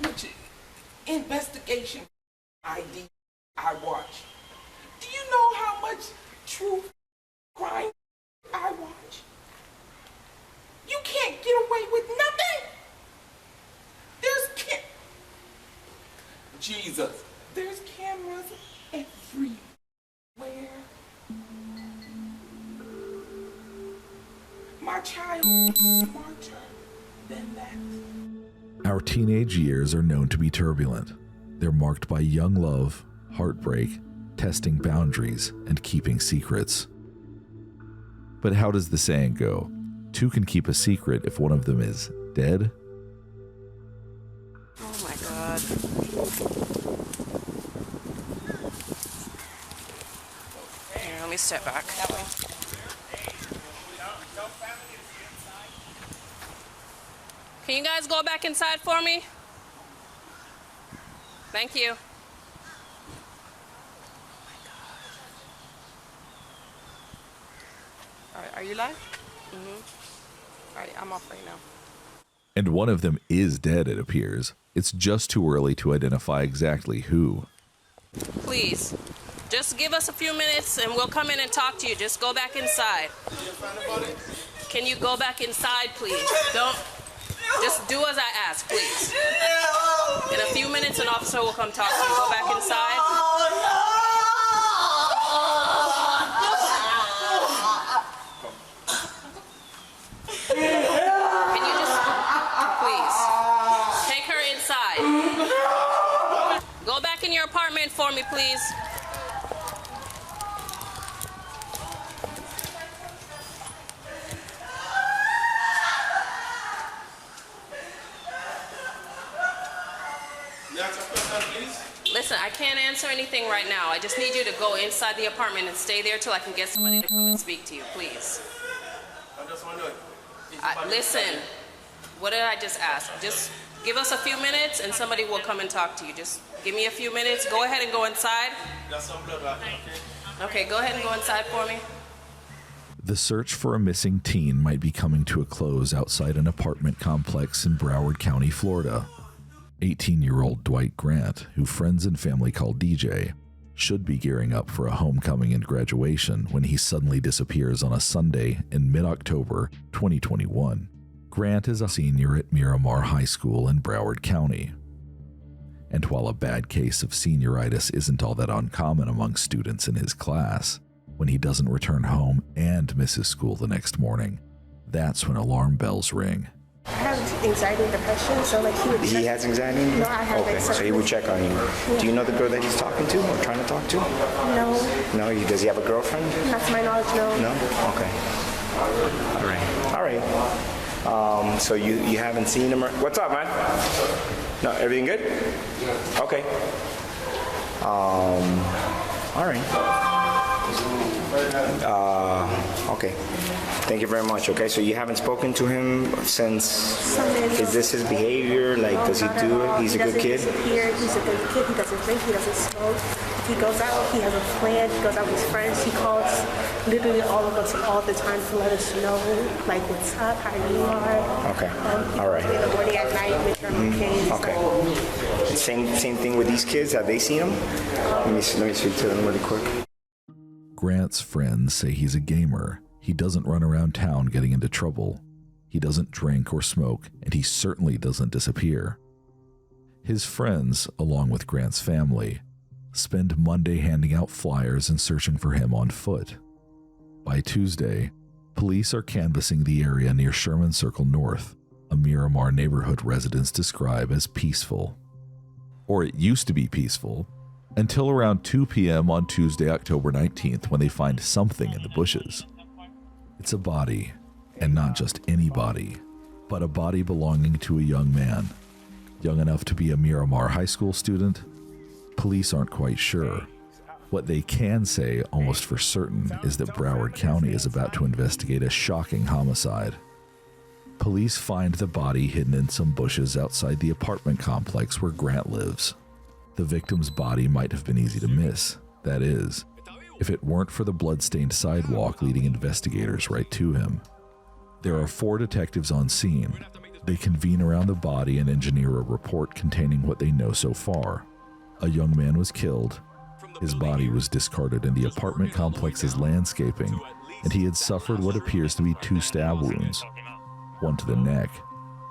much investigation ID I watch? Do you know how much true crime I watch? You can't get away with nothing. Jesus, there's cameras everywhere. My child is smarter than that. Our teenage years are known to be turbulent. They're marked by young love, heartbreak, testing boundaries, and keeping secrets. But how does the saying go? Two can keep a secret if one of them is dead? Oh my God. Here, let me step back. Can you guys go back inside for me? Thank you. All right, are you live? All right, I'm off right now. And one of them is dead, it appears. It's just too early to identify exactly who. Please, just give us a few minutes and we'll come in and talk to you. Just go back inside. Can you go back inside, please? Just do as I ask, please. In a few minutes, an officer will come talk to you. Go back inside. Can you just, please, take her inside. Go back in your apartment for me, please. Listen, I can't answer anything right now. I just need you to go inside the apartment and stay there till I can get somebody to come and speak to you, please. I'm just wondering. Listen, what did I just ask? Just give us a few minutes and somebody will come and talk to you. Just give me a few minutes. Go ahead and go inside. Got some blood right here, okay? Okay, go ahead and go inside for me. The search for a missing teen might be coming to a close outside an apartment complex in Broward County, Florida. 18-year-old Dwight Grant, who friends and family call DJ, should be gearing up for a homecoming and graduation when he suddenly disappears on a Sunday in mid-October 2021. Grant is a senior at Miramar High School in Broward County. And while a bad case of senioritis isn't all that uncommon among students in his class, when he doesn't return home and misses school the next morning, that's when alarm bells ring. I have anxiety and depression, so like he would check. He has anxiety? No, I have Okay, so he would check on you. Yeah. Do you know the girl that he's talking to or trying to talk to? No. No, does he have a girlfriend? Not to my knowledge, no. No? Okay. All right. So you haven't seen him? What's up, man? No, everything good? Okay. All right. Okay. Thank you very much. Okay, so you haven't spoken to him since. Is this his behavior? Like, does he do it? He's a good kid? He's a good kid. He doesn't drink. He doesn't smoke. If he goes out, he has a plan. He goes out with his friends. He calls literally all of us all the time to let us know, like, what's up, how you are. Okay. All right. In the morning, at night, make sure I'm okay. Okay. Same thing with these kids. Have they seen him? Let me speak to them really quick. Grant's friends say he's a gamer. He doesn't run around town getting into trouble. He doesn't drink or smoke, and he certainly doesn't disappear. His friends, along with Grant's family, spend Monday handing out flyers and searching for him on foot. By Tuesday, police are canvassing the area near Sherman Circle North, a Miramar neighborhood residents describe as peaceful. Or it used to be peaceful, until around 2 p.m. on Tuesday, October 19th, when they find something in the bushes. It's a body, and not just any body, but a body belonging to a young man. Young enough to be a Miramar High School student? Police aren't quite sure. What they can say, almost for certain, is that Broward County is about to investigate a shocking homicide. Police find the body hidden in some bushes outside the apartment complex where Grant lives. The victim's body might have been easy to miss, that is, if it weren't for the blood-stained sidewalk leading investigators right to him. There are 4 detectives on scene, They convene around the body and engineer a report containing what they know so far. A young man was killed. His body was discarded in the apartment complex's landscaping, and he had suffered what appears to be 2 stab wounds, one to the neck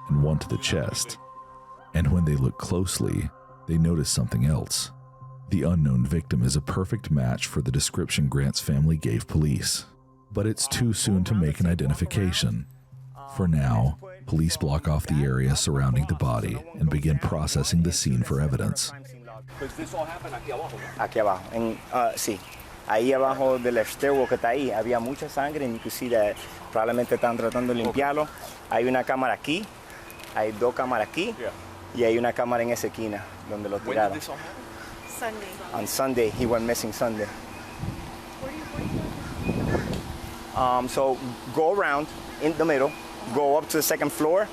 and one to the chest. And when they look closely, they notice something else. The unknown victim is a perfect match for the description Grant's family gave police. But it's too soon to make an identification. For now, police block off the area surrounding the body and begin processing the scene for evidence. Aquí abajo. Sí. Ahí abajo del stairwell que está ahí había mucha sangre, and you can see that probablemente están tratando de limpiarlo. Hay una cámara aquí, hay 2 cámaras aquí, y hay una cámara en esa esquina donde lo tiraron. Sunday. On Sunday, he went missing Sunday. So go around in the middle, go up to the 2nd floor,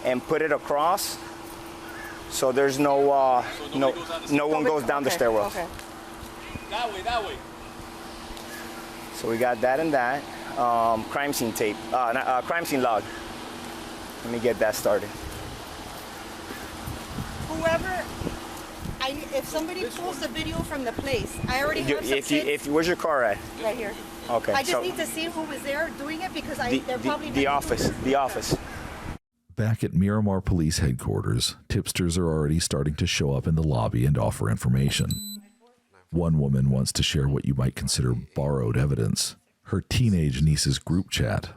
and put it across. So there's no one goes down the stairwell. Okay. That way. So we got that and that. Crime scene tape, crime scene log. Let me get that started. Whoever, if somebody pulls the video from the place, I already have some kids Where's your car at? right here. Okay. I just so need to see who was there doing it because they're probably the office. The office. Back at Miramar Police Headquarters, tipsters are already starting to show up in the lobby and offer information. One woman wants to share what you might consider borrowed evidence, her teenage niece's group chat.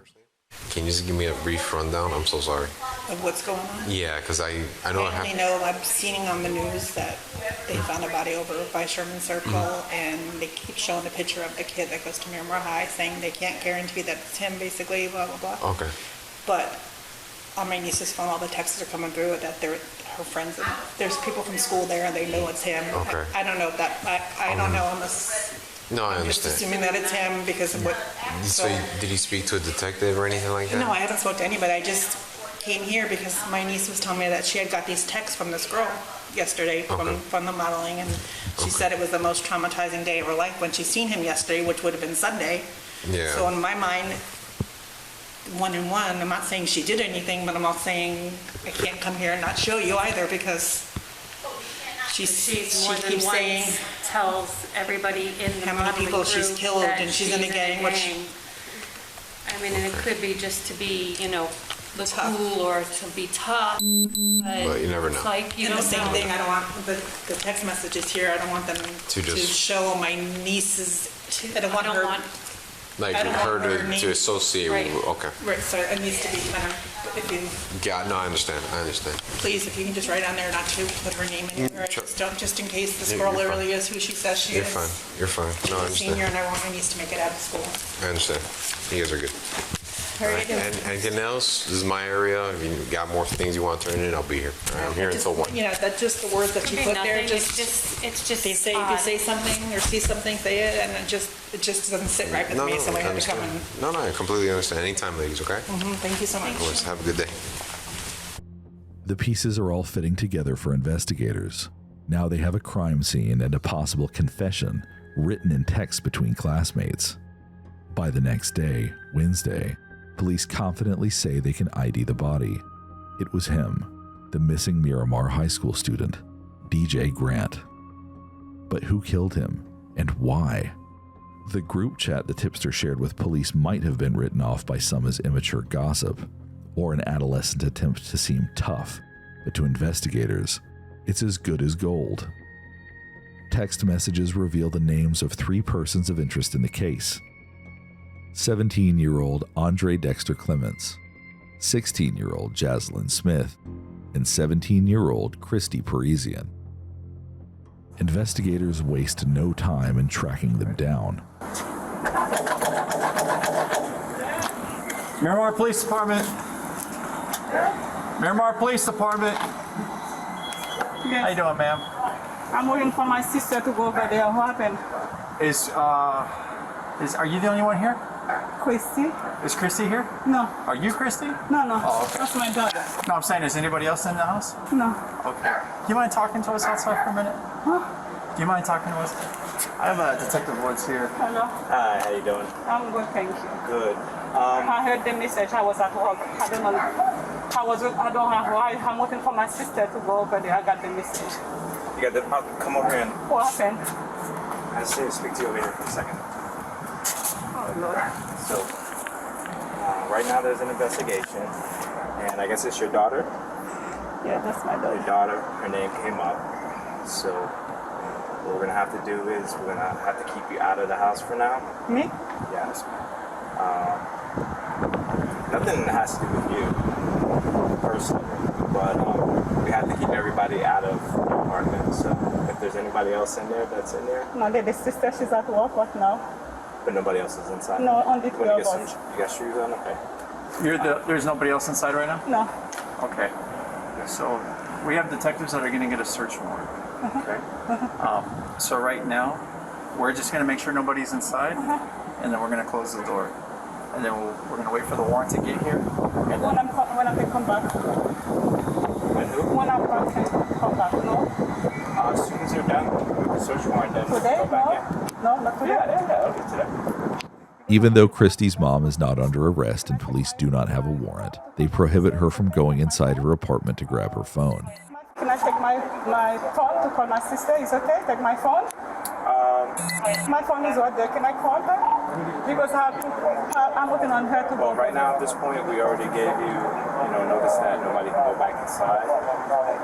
Can you just give me a brief rundown? I'm so sorry. Of what's going on? Yeah, because I know I only know I've seen on the news that they found a body over by Sherman Circle, and they keep showing the picture of the kid that goes to Miramar High, saying they can't guarantee that it's him, basically, blah, blah, blah. Okay. But on my niece's phone, all the texts are coming through that they're her friends. There's people from school there, and they know it's him. Okay. I don't know if that. I don't know unless. No, I I'm just understand. assuming that it's him because of what. So did he speak to a detective or anything like that? No, I haven't spoken to anybody. I just came here because my niece was telling me that she had got these texts from this girl yesterday from the modeling, and she said it was the most traumatizing day of her life when she seen him yesterday, which would have been Sunday. Yeah. So in my mind, 1 and 1, I'm not saying she did anything, but I'm not saying I can't come here and not show you either because she more than keeps once saying tells everybody in the how many modeling people she's group killed that and she's in a gang, which I mean, and it could be just to be, look Tough. cool or to be tough. But you never know. It's like you and the don't same know. thing. I don't want the text messages here. I don't want them to just- show my nieces. I don't want her. Like I don't her want her to name. associate Right. with, okay. Right, so it needs to be kind of. If you Yeah, no, I understand. please, if you can just write on there not to put her name in there, Sure. just in case this Yeah, girl you're really is who she says she You're is. fine. You're fine. No, I She's a senior, understand. and I want my niece to make it out of school. I understand. You guys are good. All All right, right. And anything else? This is my area. If you got more things you want to turn in, I'll be here. All right, I'm here until 1. You know, that's just the words that you Could be put there. nothing, Just it's just they say if you odd. say something or see something, say it, and it just doesn't sit right with No, me. no, So I I have to come understand. and. No, I completely understand. Anytime, ladies, okay? Thank you so much. Of course. Have a good day. The pieces are all fitting together for investigators. Now they have a crime scene and a possible confession written in text between classmates. By the next day, Wednesday, police confidently say they can ID the body. It was him, the missing Miramar High School student, DJ Grant. But who killed him, and why? The group chat the tipster shared with police might have been written off by some as immature gossip, or an adolescent attempt to seem tough, but to investigators, it's as good as gold. Text messages reveal the names of 3 persons of interest in the case: 17-year-old Andre Dexter Clements, 16-year-old Jaslyn Smith, and 17-year-old Christie Parisien. Investigators waste no time in tracking them down. Miramar Police Department. Miramar Police Department. How you doing, ma'am? I'm waiting for my sister to go over there. What happened? Are you the only one here? Christy? Is Christy here? No. Are you Christy? No. Oh, okay. That's my daughter. No, I'm saying, is anybody else in the house? No. Okay. Do you mind talking to us outside for a minute? Huh? Do you mind talking to us? I have Detective Woods here. Hello. Hi, how you doing? I'm good, thank you. Good. I heard the message. I was at work. I don't know. I don't have why. I'm waiting for my sister to go over there. I got the message. You got the, come over here and What happened? I just need to speak to you over here for a second. Oh, Lord. So, right now there's an investigation, and I guess it's your daughter? Yeah, that's my daughter. Your daughter, her name came up. So, what we're gonna have to do is we're gonna have to keep you out of the house for now. Me? Yes. Nothing has to do with you personally, but we have to keep everybody out of the apartment. So if there's anybody else in there that's in there. No, the sister, she's at work right now. But nobody else is inside? No, only three of us. You got shoes on? Okay. There's nobody else inside right now? No. Okay. So we have detectives that are going to get a search warrant. Okay. So right now, we're just going to make sure nobody's inside, and then we're going to close the door. And then we're going to wait for the warrant to get here. And When I can come back. When who? When I can come back, no? As soon as you're done with the search warrant, then Today? go back in. No, not today. Yeah, okay, today. Even though Christie's mom is not under arrest and police do not have a warrant, they prohibit her from going inside her apartment to grab her phone. Can I take my phone to call my sister? Is okay? Take my phone? My phone is right there. Can I call her? Because I'm working on her to go. Well, right now at this point, we already gave you, notice that nobody can go back inside.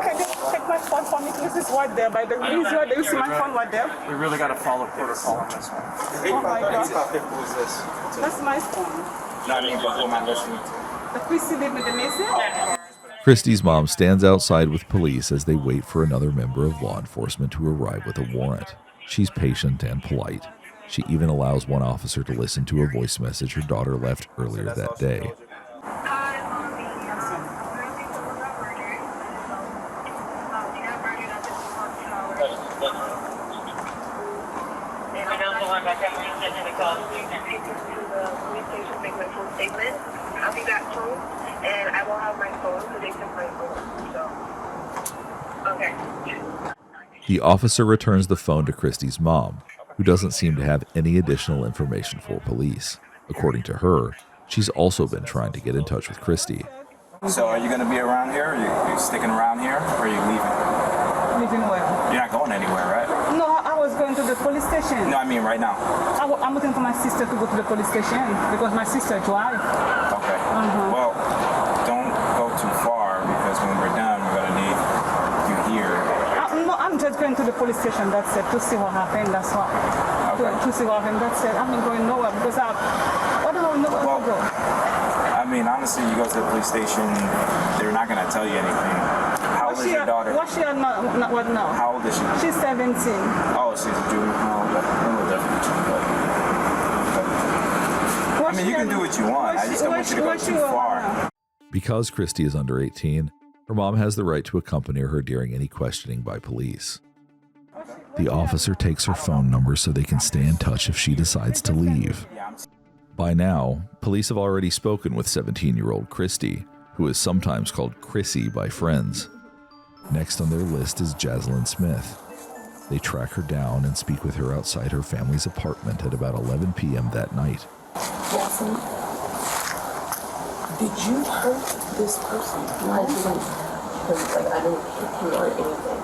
Can you take my phone for me? This is right there. By the way, right there. You see my phone right there? we really got to follow protocol on this one. Oh my God. Who is this? That's my phone. No, I mean, but who am I listening to? The Christie gave me the message. Christie's mom stands outside with police as they wait for another member of law enforcement to arrive with a warrant. She's patient and polite. She even allows one officer to listen to a voice message her daughter left earlier that day. I'll be back home, and I will have my phone, so they took my phone. So, okay. The officer returns the phone to Christie's mom, who doesn't seem to have any additional information for police. According to her, she's also been trying to get in touch with Christie. So are you going to be around here? Are you sticking around here? Or are you leaving? Leaving where? You're not going anywhere, right? No, I was going to the police station. No, I mean right now. I'm waiting for my sister to go to the police station because my sister drives. Okay. Well, don't go too far because when we're done, we're going to need you here. No, I'm just going to the police station, that's it, to see what happened, that's all. Okay. To see what happened, that's it. I'm not going nowhere because I don't know where to go. I mean, honestly, you go to the police station, they're not going to tell you anything. How old is your daughter? What she what now? How old is she? She's 17. Oh, she's a juvenile. I mean, you can do what you want. I just don't want you to go too far. Because Christie is under 18, her mom has the right to accompany her during any questioning by police. The officer takes her phone number so they can stay in touch if she decides to leave. By now, police have already spoken with 17-year-old Christie, who is sometimes called Chrissy by friends. Next on their list is Jaslyn Smith. They track her down and speak with her outside her family's apartment at about 11 p.m. that night. Jaslyn, did you hurt this person? No, I didn't. Because I didn't hit him or anything.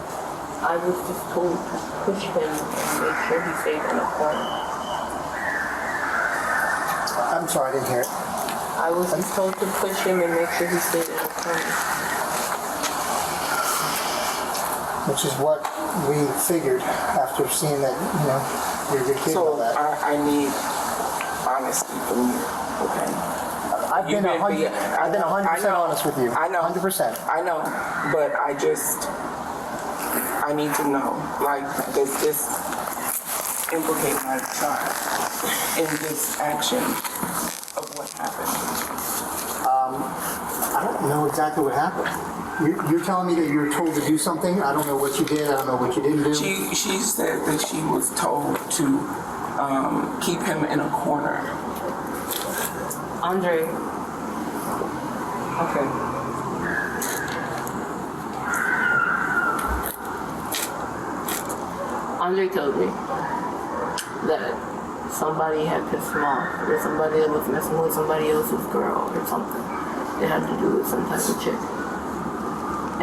I was just told to push him and make sure he stayed in the corner. I'm sorry, I didn't hear it. I was just told to push him and make sure he stayed in the corner. Which is what we figured after seeing that, you're a good kid. So I need honesty from you, okay? I've been 100% honest with you. I know. 100%. I know, but I need to know, like, does this implicate my child in this action of what happened? I don't know exactly what happened. You're telling me that you were told to do something? I don't know what you did. I don't know what you didn't do. She said that she was told to keep him in a corner. Andre. Okay. Andre told me that somebody had pissed him off, or somebody that was messing with somebody else's girl or something. it had to do with some type of chick.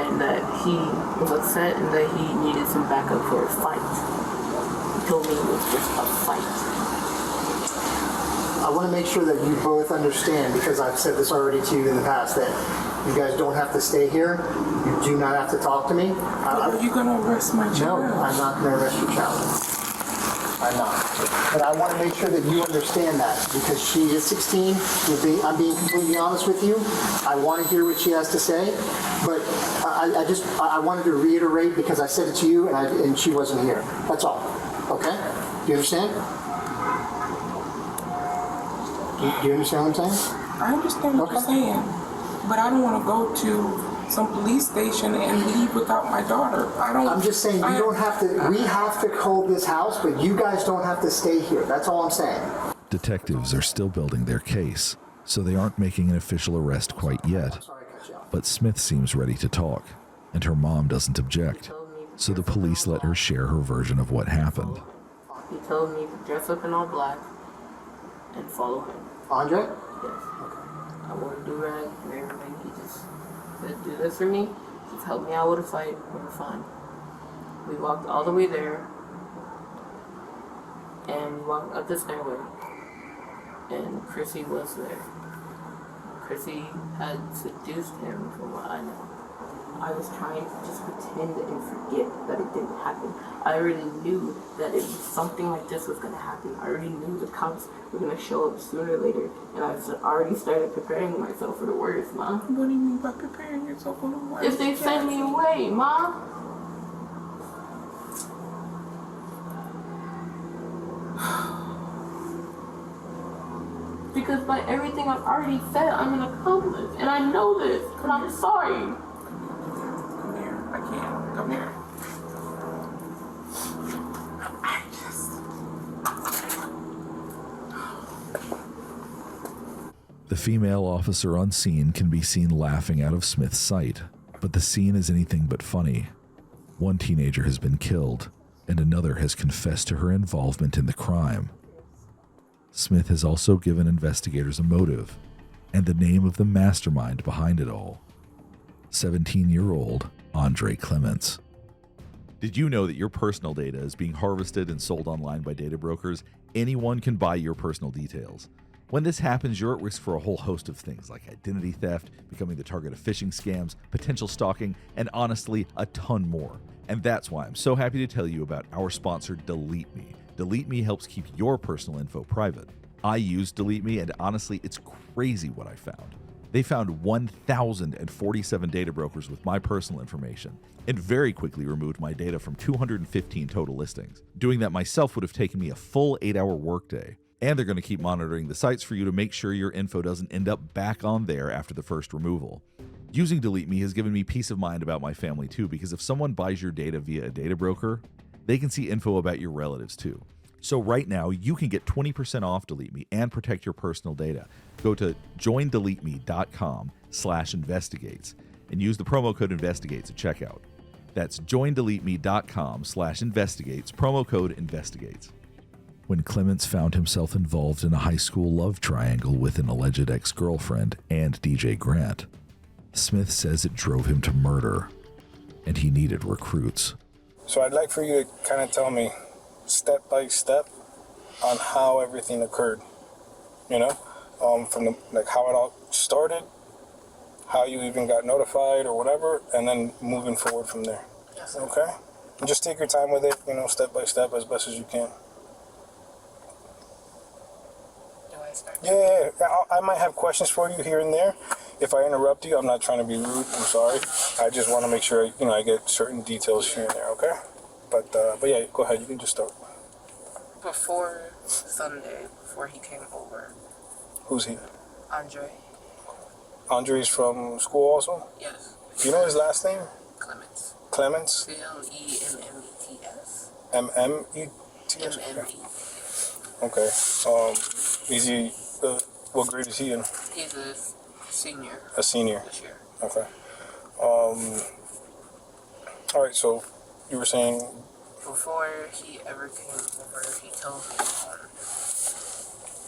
And that he was upset and that he needed some backup for a fight. He told me it was just a fight. I want to make sure that you both understand, because I've said this already to you in the past, that you guys don't have to stay here. You do not have to talk to me. Are you going to arrest my child? No, I'm not going to arrest your child. I'm not. But I want to make sure that you understand that, because she is 16. I'm being completely honest with you. I want to hear what she has to say, but I wanted to reiterate, because I said it to you and she wasn't here. That's all. Okay? Do you understand? Do you understand what I'm saying? I understand what you're saying, but I don't want to go to some police station and leave without my daughter. I'm just saying you don't have to. We have to hold this house, but you guys don't have to stay here. That's all I'm saying. Detectives are still building their case, so they aren't making an official arrest quite yet. But Smith seems ready to talk, and her mom doesn't object, so the police let her share her version of what happened. He told me to dress up in all black and follow him. Andre? Yes. I wore a do-rag and everything. He just said, do this for me. Just help me out with a fight. We're fine. We walked all the way there. And we walked up the stairway. And Chrissy was there. Chrissy had seduced him, from what I know. I was trying to just pretend and forget that it didn't happen. I already knew that if something like this was going to happen, I already knew the cops were going to show up sooner or later, and I already started preparing myself for the worst, Ma. What do you mean by preparing yourself for the worst? If they send me away, Ma. Because by everything I've already said, I'm an accomplice, and I know this, but I'm sorry. Come here. I can't. Come here. The female officer on scene can be seen laughing out of Smith's sight, but the scene is anything but funny. One teenager has been killed, and another has confessed to her involvement in the crime. Smith has also given investigators a motive and the name of the mastermind behind it all: 17-year-old Andre Clements. Did you know that your personal data is being harvested and sold online by data brokers? Anyone can buy your personal details. When this happens, you're at risk for a whole host of things like identity theft, becoming the target of phishing scams, potential stalking, and honestly, a ton more. And that's why I'm so happy to tell you about our sponsor, Delete Me. Delete Me helps keep your personal info private. I use Delete Me, and honestly, it's crazy what I found. They found 1,047 data brokers with my personal information and very quickly removed my data from 215 total listings. Doing that myself would have taken me a full 8-hour workday. And they're going to keep monitoring the sites for you to make sure your info doesn't end up back on there after the first removal. Using Delete Me has given me peace of mind about my family too, because if someone buys your data via a data broker, they can see info about your relatives too. So right now, you can get 20% off Delete Me and protect your personal data. Go to joindeleteme.com/investigates and use the promo code investigates at checkout. That's joindeleteme.com/investigates, promo code investigates. When Clements found himself involved in a high school love triangle with an alleged ex-girlfriend and DJ Grant, Smith says it drove him to murder, and he needed recruits. So I'd like for you to kind of tell me step by step on how everything occurred, you know, from the, like how it all started, how you even got notified or whatever, and then moving forward from there. Yes, okay? And just take your time with it, you know, step by step as best as you can. Yeah, I might have questions for you here and there. If I interrupt you, I'm not trying to be rude. I'm sorry. I just want to make sure, you know, I get certain details here and there, okay? But yeah, go ahead. You can just start. Before Sunday, before he came over. Who's he? Andre. Andre's from school also? Yes. Do you know his last name? Clements. Clements? Clements. M-M-E-T-S? Okay. Is he, what grade is he in? He's a senior. A senior? This year. Okay. All right, so you were saying? Before he ever came over, he told me on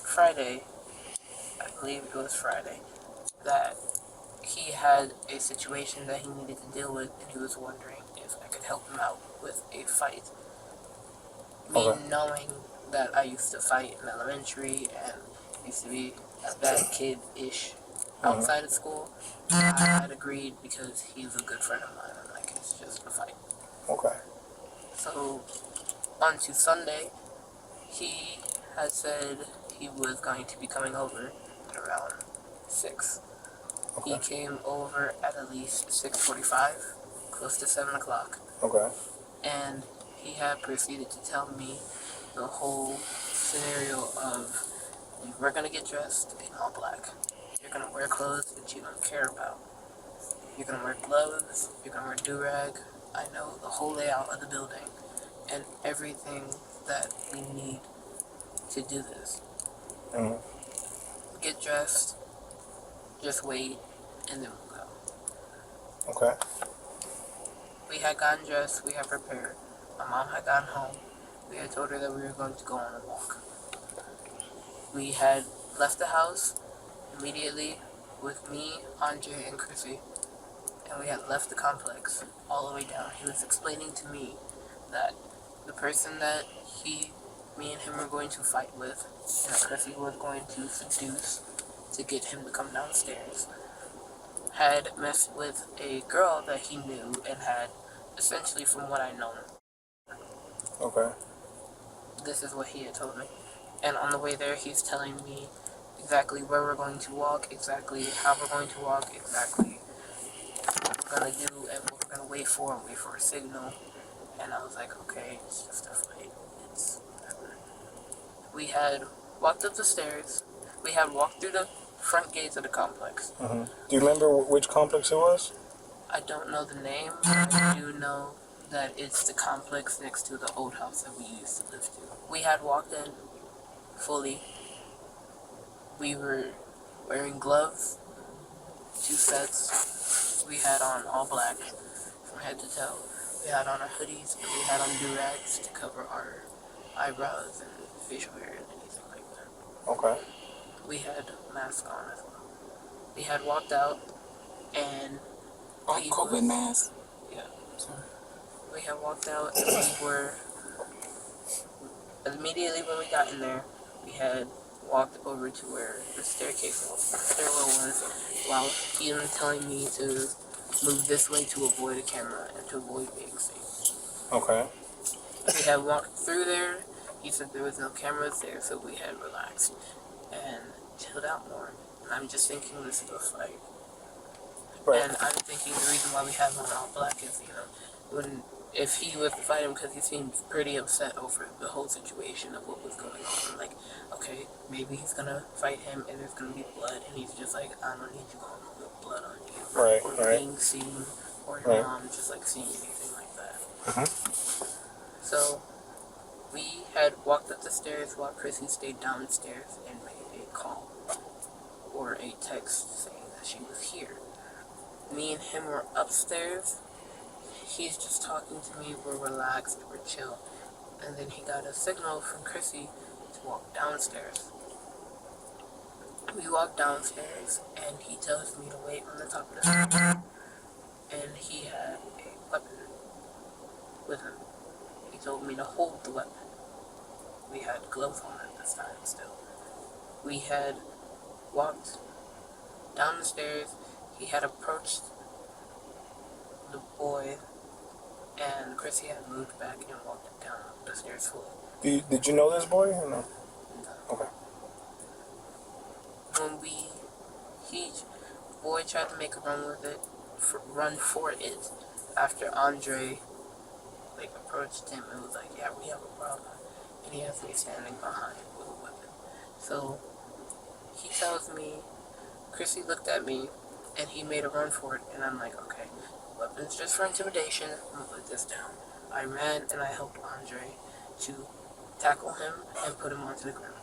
Friday, I believe it was Friday, that he had a situation that he needed to deal with, and he was wondering if I could help him out with a fight. Me knowing that I used to fight in elementary and used to be a bad kid-ish outside of school, I had agreed because he's a good friend of mine. I'm like, it's just a fight. Okay. So, on to Sunday, he had said he was going to be coming over at around 6. Okay. He came over at least 6:45, close to 7 o'clock. Okay. And he had proceeded to tell me the whole scenario of, we're going to get dressed in all black. You're going to wear clothes that you don't care about. You're going to wear gloves. You're going to wear do-rag. I know the whole layout of the building and everything that we need to do this. Mm-hmm. Get dressed, just wait, and then we'll go. Okay. We had gotten dressed, we had prepared. My mom had gotten home. We had told her that we were going to go on a walk. We had left the house immediately with me, Andre, and Chrissy, and we had left the complex all the way down. He was explaining to me that the person that me and him were going to fight with, and that Chrissy was going to seduce to get him to come downstairs, had messed with a girl that he knew and had, essentially from what I know. Okay. This is what he had told me. And on the way there, he's telling me exactly where we're going to walk, exactly how we're going to walk, exactly what we're going to do, and what we're going to wait for a signal. And I was like, okay, it's just a fight. It's whatever. We had walked up the stairs. We had walked through the front gates of the complex. Mm-hmm. Do you remember which complex it was? I don't know the name, but I do know that it's the complex next to the old house that we used to live to. We had walked in fully. We were wearing gloves, 2 sets. We had on all black from head to toe. We had on our hoodies, and we had on do-rags to cover our eyebrows and facial hair and anything like that. Okay. We had masks on as well. We had walked out, and COVID mask? Yeah. We had walked out, and we were immediately when we got in there, we had walked over to where the stairwell was, while he was telling me to move this way to avoid a camera and to avoid being seen. Okay. We had walked through there. He said there was no cameras there, so we had relaxed and chilled out more. And I'm just thinking this is a fight. Right. And I'm thinking the reason why we have on all black is, if he was to fight him, because he seemed pretty upset over the whole situation of what was going on. I'm like, okay, maybe he's gonna fight him and there's gonna be blood, and he's just like, I don't need you home with blood on you. Right, or right. being seen, or your mom just like seeing anything like that. Mm-hmm. So we had walked up the stairs while Chrissy stayed downstairs and made a call or a text saying that she was here. Me and him were upstairs. He's just talking to me, we're relaxed, we're chill. And then he got a signal from Chrissy to walk downstairs. We walk downstairs, and he tells me to wait on the top of the stairs. And he had a weapon with him. He told me to hold the weapon. We had gloves on at this time still. We had walked down the stairs. He had approached the boy, and Chrissy had moved back and walked down the stairs fully. Did you know this boy or no? Okay. When the boy tried to make a run for it, after Andre approached him and was like, yeah, we have a problem. And he has me standing behind with a weapon. So he tells me, Chrissy looked at me, and he made a run for it, and I'm like, okay, weapon's just for intimidation, I'm gonna put this down. I ran and I helped Andre to tackle him and put him onto the ground.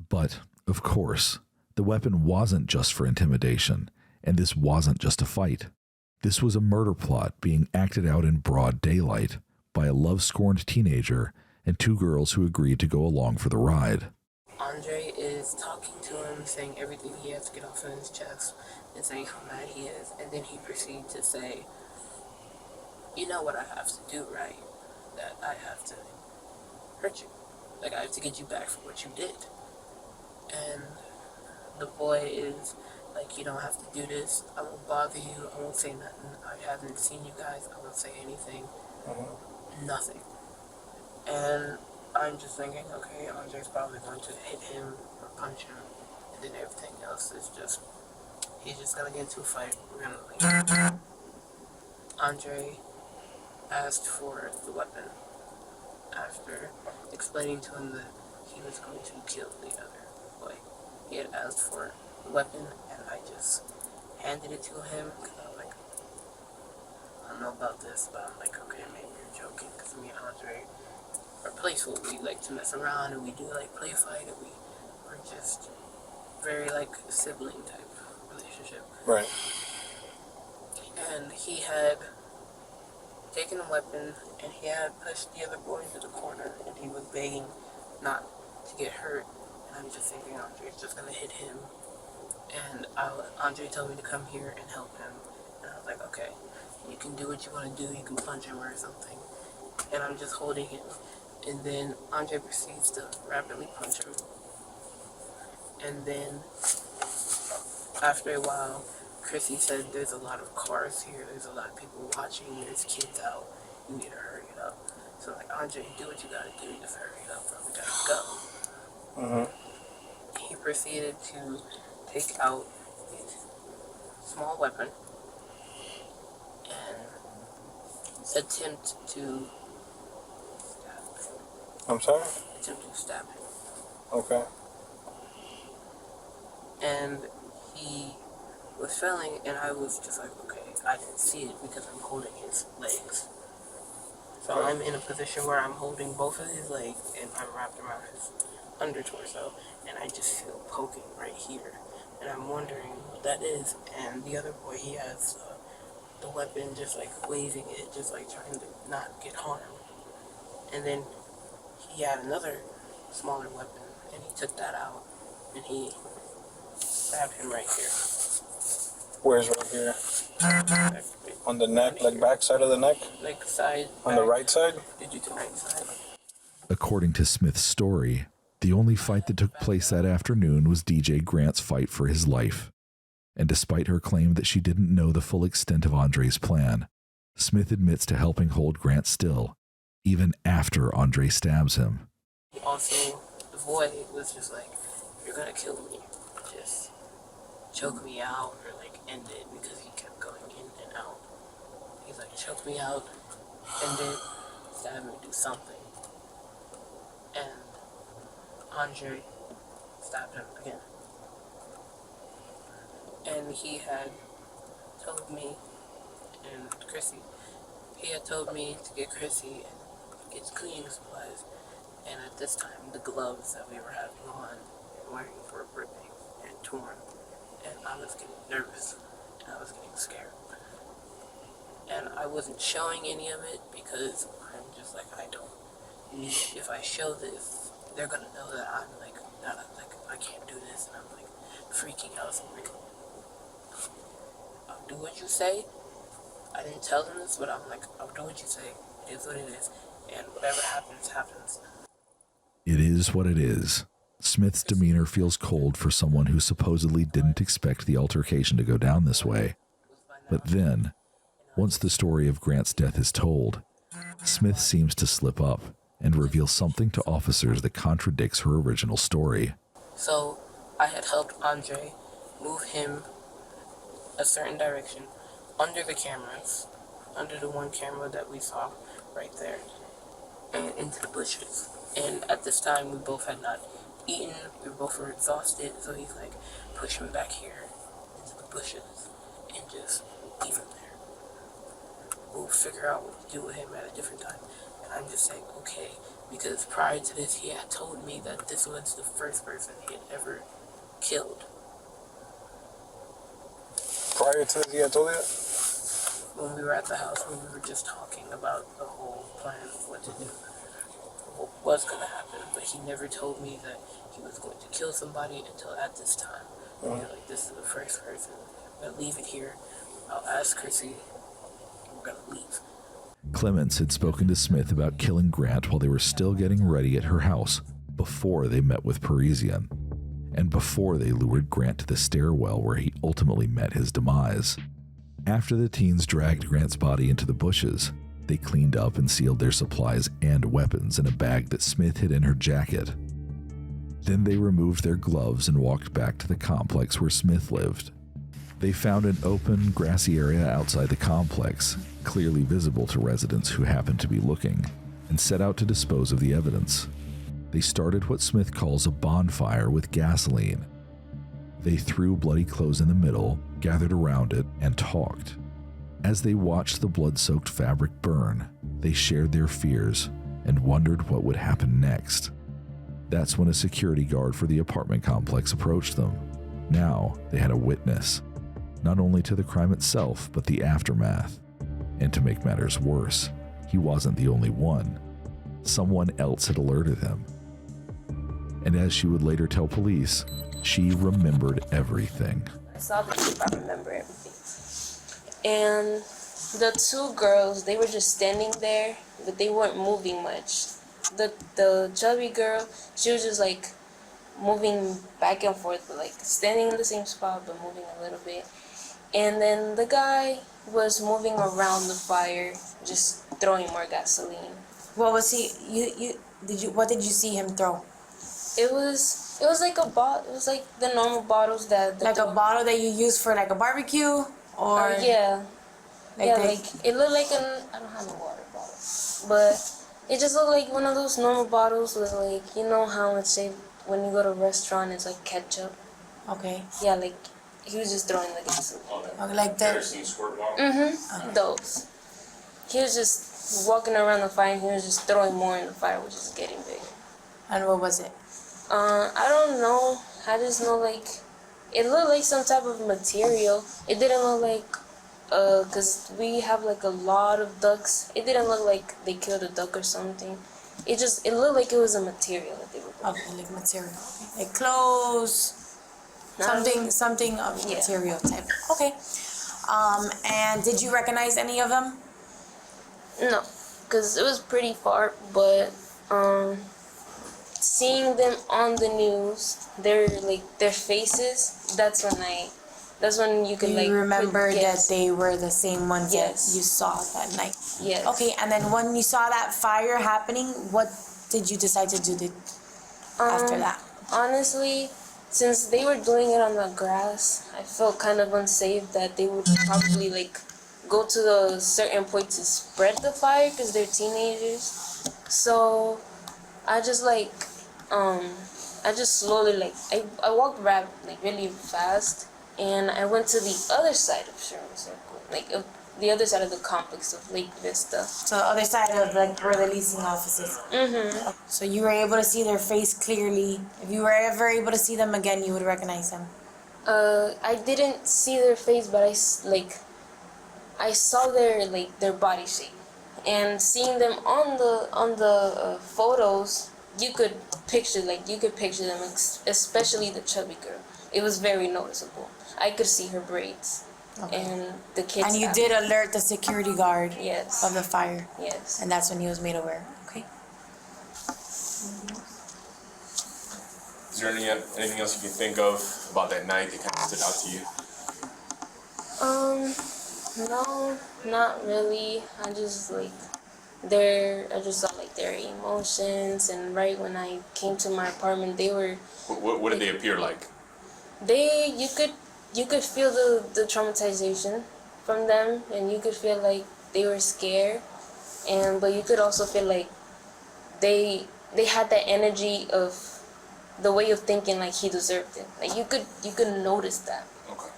But, of course, the weapon wasn't just for intimidation, and this wasn't just a fight. This was a murder plot being acted out in broad daylight by a love-scorned teenager and 2 girls who agreed to go along for the ride. Andre is talking to him, saying everything he has to get off of his chest. and saying how mad he is, and then he proceeded to say, you know what I have to do, right? That I have to hurt you. Like, I have to get you back for what you did. And the boy is like, you don't have to do this. I won't bother you. I won't say nothing. I haven't seen you guys. I won't say anything. Nothing. And I'm just thinking, okay, Andre's probably going to hit him or punch him, and then everything else is just, he's just gonna get into a fight. We're gonna leave. Andre asked for the weapon after explaining to him that he was going to kill the other boy. He had asked for the weapon, and I just handed it to him, because I was like, I don't know about this, but I'm like, okay, maybe you're joking, because me and Andre are playful. We like to mess around, and we do like play fight, and we're just very like sibling type relationship. Right. And he had taken a weapon, and he had pushed the other boy into the corner, and he was begging not to get hurt. And I'm just thinking, Andre's just gonna hit him. And Andre told me to come here and help him. And I was like, okay, you can do what you want to do. You can punch him or something. And I'm just holding him. And then Andre proceeds to rapidly punch him. And then after a while, Chrissy said, there's a lot of cars here. There's a lot of people watching. There's kids out. You need to hurry it up. So I'm like, Andre, do what you gotta do. Just hurry it up, bro. We gotta go. He proceeded to take out a small weapon and attempt to I'm sorry? Attempt to stab him. Okay. And he was failing, and I was just like, okay, I didn't see it because I'm holding his legs. So I'm in a position where I'm holding both of his legs, and I'm wrapped around his under torso, and I just feel poking right here. And I'm wondering what that is. And the other boy, he has the weapon just like waving it, just like trying to not get harmed. And then he had another smaller weapon, and he took that out, and he stabbed him right here. Where's right here? On the neck, like back side of the neck? Like side. On the right side? Did you do right side? According to Smith's story, the only fight that took place that afternoon was DJ Grant's fight for his life. And despite her claim that she didn't know the full extent of Andre's plan, Smith admits to helping hold Grant still, even after Andre stabs him. Also, the boy was just like, you're gonna kill me. Just choke me out or like end it, because he kept going in and out. He's like, choke me out, end it, stab me, do something. And Andre stabbed him again. And he had told me, and Chrissy, he had told me to get Chrissy and get cleaning supplies. And at this time, the gloves that we were having on and wearing were ripping and torn. And I was getting nervous, and I was getting scared. And I wasn't showing any of it because I'm just like, I don't need, if I show this, they're gonna know that I'm like, I can't do this, and I'm like freaking out. So I'm like, I'll do what you say. I didn't tell them this, but I'm like, I'll do what you say. It is what it is, and whatever happens, happens. It is what it is. Smith's demeanor feels cold for someone who supposedly didn't expect the altercation to go down this way. But then, once the story of Grant's death is told, Smith seems to slip up and reveal something to officers that contradicts her original story. So I had helped Andre move him a certain direction under the cameras, under the one camera that we saw right there, and into the bushes. And at this time, we both had not eaten, we both were exhausted, so he's like, push me back here into the bushes and just leave him there. We'll figure out what to do with him at a different time. And I'm just saying, okay, because prior to this, he had told me that this was the first person he had ever killed. Prior to this, he had told you that? When we were at the house, when we were just talking about the whole plan of what to do, what was going to happen, but he never told me that he was going to kill somebody until at this time. Like, this is the first person gonna leave it here. I'll ask Chrissy. We're gonna leave. Clements had spoken to Smith about killing Grant while they were still getting ready at her house, before they met with Parisien, and before they lured Grant to the stairwell where he ultimately met his demise. After the teens dragged Grant's body into the bushes, they cleaned up and sealed their supplies and weapons in a bag that Smith hid in her jacket. Then they removed their gloves and walked back to the complex where Smith lived. They found an open, grassy area outside the complex, clearly visible to residents who happened to be looking, and set out to dispose of the evidence. They started what Smith calls a bonfire with gasoline. They threw bloody clothes in the middle, gathered around it, and talked. As they watched the blood-soaked fabric burn, they shared their fears and wondered what would happen next. That's when a security guard for the apartment complex approached them. Now they had a witness, not only to the crime itself, but the aftermath. And to make matters worse, he wasn't the only one. Someone else had alerted him. And as she would later tell police, she remembered everything. I saw the tape, I remember everything. And the two girls, they were just standing there, but they weren't moving much. The chubby girl, she was just like moving back and forth, but like standing in the same spot, but moving a little bit. And then the guy was moving around the fire, just throwing more gasoline. What was he? What did you see him throw? It was like a bottle. It was like the normal bottles that. Like a bottle that you use for like a barbecue, or yeah, like yeah. Like it looked like I don't have a water bottle, but it just looked like one of those normal bottles with like, you know how let's say when you go to a restaurant it's like ketchup. Okay. Yeah, like he was just throwing the gasoline. Okay, like that. Okay. Those. He was just walking around the fire and he was just throwing more in the fire, which is getting bigger. And what was it? I don't know. I just know like it looked like some type of material. It didn't look like cause we have like a lot of ducks. It didn't look like they killed a duck or something. It looked like it was a material that they were putting. Okay, like material. Like clothes. Something of material type. Okay. And did you recognize any of them? No, because it was pretty far, but seeing them on the news, their faces, that's when you can remember that they were the same ones that you saw that night. Yes. Okay, and then when you saw that fire happening, what did you decide to do after that? Honestly, since they were doing it on the grass, I felt kind of unsafe that they would probably like go to a certain point to spread the fire because they're teenagers. So I just slowly I walked really fast, and I went to the other side of Sherman Circle, the other side of the complex of Lake Vista. So the other side of where the leasing offices. Mm-hmm. So you were able to see their face clearly. If you were ever able to see them again, you would recognize them. I didn't see their face, but I saw their body shape, and seeing them on the photos, you could picture them, especially the chubby girl. It was very noticeable. I could see her braids. Okay. And the kids. And you did alert the security guard. Yes. Of the fire. Yes. And that's when he was made aware. Okay. Is there anything else you can think of about that night that kind of stood out to you? No, not really. I just saw their emotions, and right when I came to my apartment, they were. What did they appear like? You could feel the traumatization from them, and you could feel like they were scared, but you could also feel like they had that energy of the way of thinking like he deserved it. Like you could notice that. Okay.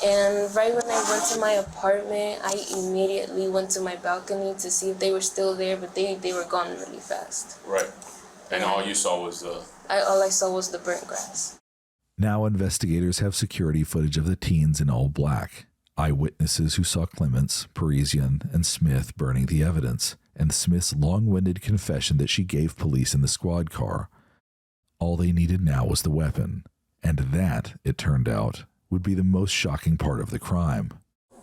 And right when I went to my apartment, I immediately went to my balcony to see if they were still there, but they were gone really fast. Right. And all you saw was all I saw was the burnt grass. Now investigators have security footage of the teens in all black, eyewitnesses who saw Clements, Parisien, and Smith burning the evidence, and Smith's long-winded confession that she gave police in the squad car. All they needed now was the weapon, and that, it turned out, would be the most shocking part of the crime.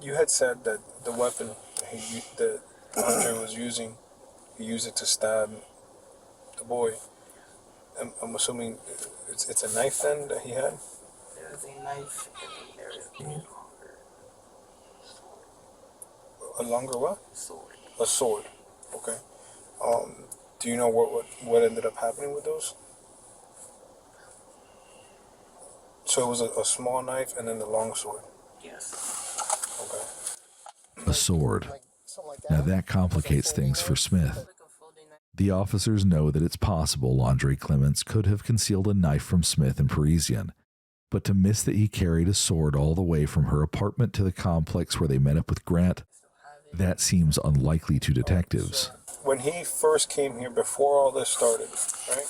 You had said that the weapon that Andre was using, he used it to stab the boy. I'm assuming it's a knife then that he had? There is a knife and there is a longer sword. A longer what? Sword. A sword. Okay. Do you know what ended up happening with those? So it was a small knife and then the long sword? Yes. Okay. A sword. Now that complicates things for Smith. The officers know that it's possible Andre Clements could have concealed a knife from Smith and Parisien, but to miss that he carried a sword all the way from her apartment to the complex where they met up with Grant, that seems unlikely to detectives. When he first came here, before all this started, right?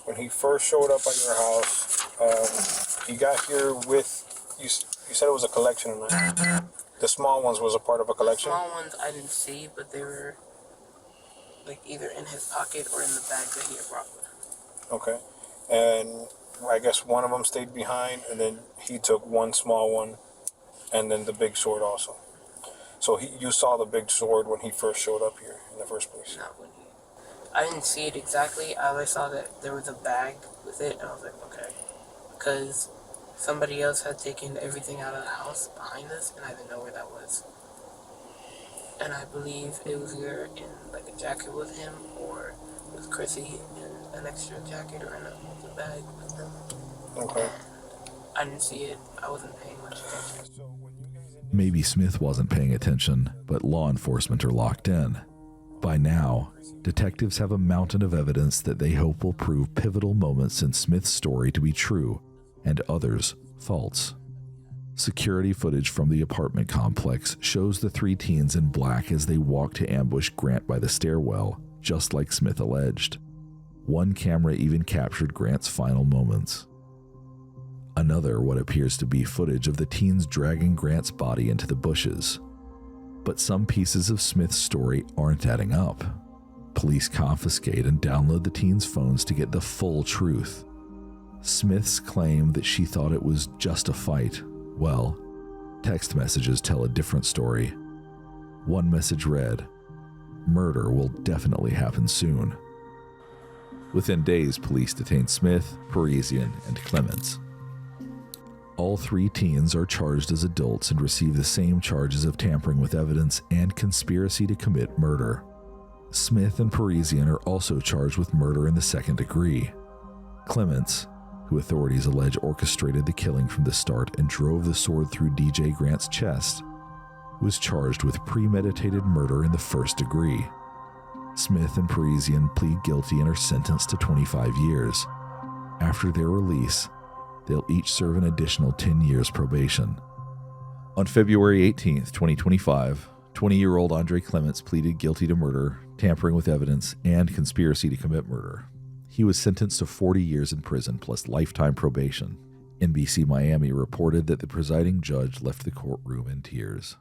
When he first showed up at your house, he got here with, you said it was a collection of knives. The small ones was a part of a collection? The small ones I didn't see, but they were like either in his pocket or in the bag that he had brought with him. Okay. And I guess one of them stayed behind, and then he took one small one, and then the big sword also. So you saw the big sword when he first showed up here in the first place? Not when I didn't see it exactly. I saw that there was a bag with it, and I was like, okay. Because somebody else had taken everything out of the house behind us, and I didn't know where that was. And I believe it was either in like a jacket with him, or with Chrissy in an extra jacket, or in a bag with them. Okay. I didn't see it. I wasn't paying much attention. Maybe Smith wasn't paying attention, but law enforcement are locked in. By now, detectives have a mountain of evidence that they hope will prove pivotal moments in Smith's story to be true and others false. Security footage from the apartment complex shows the three teens in black as they walk to ambush Grant by the stairwell, just like Smith alleged. One camera even captured Grant's final moments. Another what appears to be footage of the teens dragging Grant's body into the bushes. But some pieces of Smith's story aren't adding up. Police confiscate and download the teens' phones to get the full truth. Smith's claim that she thought it was just a fight, well, text messages tell a different story. One message read, "Murder will definitely happen soon." Within days, police detained Smith, Parisien, and Clements. All three teens are charged as adults and receive the same charges of tampering with evidence and conspiracy to commit murder. Smith and Parisien are also charged with murder in the second degree. Clements, who authorities allege orchestrated the killing from the start and drove the sword through DJ Grant's chest, was charged with premeditated murder in the first degree. Smith and Parisien plead guilty and are sentenced to 25 years. After their release, they'll each serve an additional 10 years probation. On February 18th, 2025, 20-year-old Andre Clements pleaded guilty to murder, tampering with evidence, and conspiracy to commit murder. He was sentenced to 40 years in prison plus lifetime probation. NBC Miami reported that the presiding judge left the courtroom in tears.